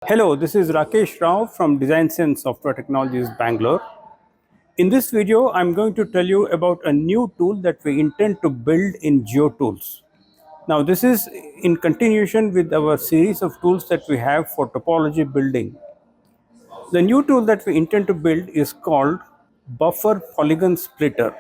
Hello, this is Rakesh Rao from DesignSense Software Technologies, Bangalore. In this video, I'm going to tell you about a new tool that we intend to build in GeoTools. Now, this is in continuation with our series of tools that we have for topology building. The new tool that we intend to build is called Buffer Polygon Splitter.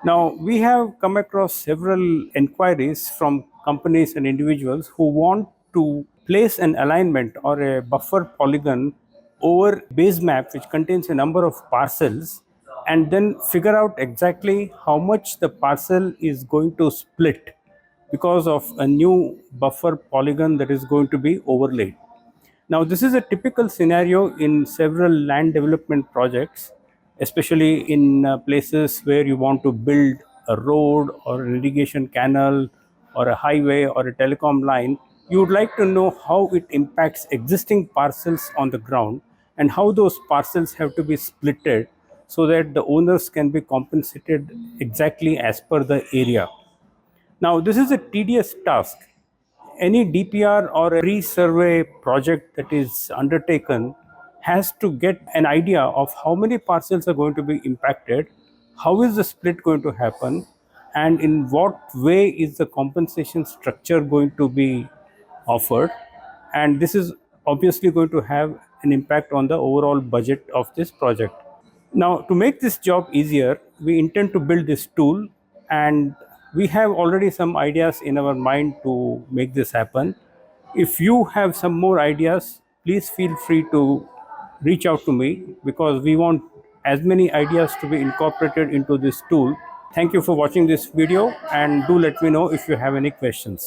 Now, we have come across several inquiries from companies and individuals who want to place an alignment or a buffer polygon over base map which contains a number of parcels and then figure out exactly how much the parcel is going to split because of a new buffer polygon that is going to be overlaid. Now, this is a typical scenario in several land development projects, especially in places where you want to build a road or an irrigation canal or a highway or a telecom line. You would like to know how it impacts existing parcels on the ground and how those parcels have to be splitted so that the owners can be compensated exactly as per the area. Now, this is a tedious task. Any DPR or a pre-survey project that is undertaken has to get an idea of how many parcels are going to be impacted, how is the split going to happen, and in what way is the compensation structure going to be offered. And this is obviously going to have an impact on the overall budget of this project. Now, to make this job easier, we intend to build this tool, and we have already some ideas in our mind to make this happen. If you have some more ideas, please feel free to reach out to me because we want as many ideas to be incorporated into this tool. Thank you for watching this video and do let me know if you have any questions.